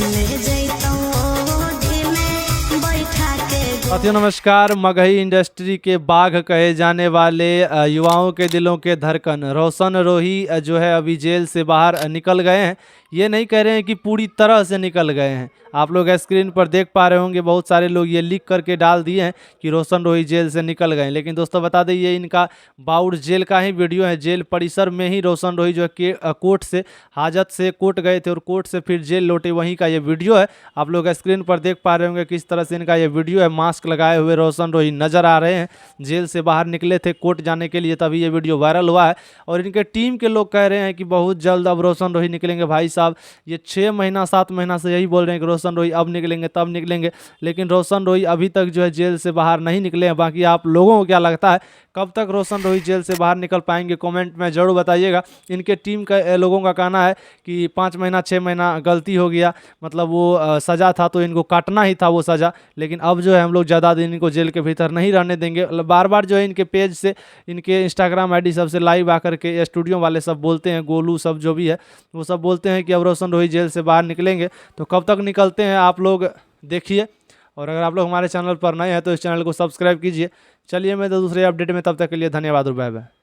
ले जैतौ ओढ़ी में बैठा के। साथियों नमस्कार। मगही इंडस्ट्री के बाघ कहे जाने वाले युवाओं के दिलों के धड़कन रोशन रोही जो है अभी जेल से बाहर निकल गए हैं। ये नहीं कह रहे हैं कि पूरी तरह से निकल गए हैं। आप लोग स्क्रीन पर देख पा रहे होंगे, बहुत सारे लोग ये लिख करके डाल दिए हैं कि रोशन रोही जेल से निकल गए। लेकिन दोस्तों बता दें, ये इनका बाउड़ जेल का ही वीडियो है। जेल परिसर में ही रोशन रोही जो है कोर्ट से हाजत से कोर्ट गए थे और कोर्ट से फिर जेल लौटे, वहीं का ये वीडियो है। आप लोग स्क्रीन पर देख पा रहे होंगे किस तरह से इनका ये वीडियो है। मास्क लगाए हुए रोशन रोही नजर आ रहे हैं। जेल से बाहर निकले थे कोर्ट जाने के लिए, तभी ये वीडियो वायरल हुआ है। और इनके टीम के लोग कह रहे हैं कि बहुत जल्द अब रोशन रोही निकलेंगे। भाई साहब, ये 6 महीना 7 महीना से यही बोल रहे हैं कि रोशन रोही अब निकलेंगे तब निकलेंगे, लेकिन रोशन रोही अभी तक जो है जेल से बाहर नहीं निकले हैं। बाकी आप लोगों को क्या लगता है, कब तक रोशन रोही जेल से बाहर निकल पाएंगे? कमेंट में जरूर बताइएगा। इनके टीम के लोगों का कहना है कि 5 महीना 6 महीना गलती हो गया, मतलब वो सज़ा था तो इनको काटना ही था वो सज़ा। लेकिन अब जो है हम लोग ज़्यादा दिन इनको जेल के भीतर नहीं रहने देंगे। बार बार जो है इनके पेज से, इनके इंस्टाग्राम आईडी सबसे लाइव आकर के स्टूडियो वाले सब बोलते हैं, गोलू सब जो भी है वो सब बोलते हैं कि अब रोशन रोही जेल से बाहर निकलेंगे। तो कब तक निकलते हैं आप लोग देखिए। और अगर आप लोग हमारे चैनल पर नए हैं तो इस चैनल को सब्सक्राइब कीजिए। चलिए मैं तो दूसरे अपडेट में, तब तक के लिए धन्यवाद और बाय बाय।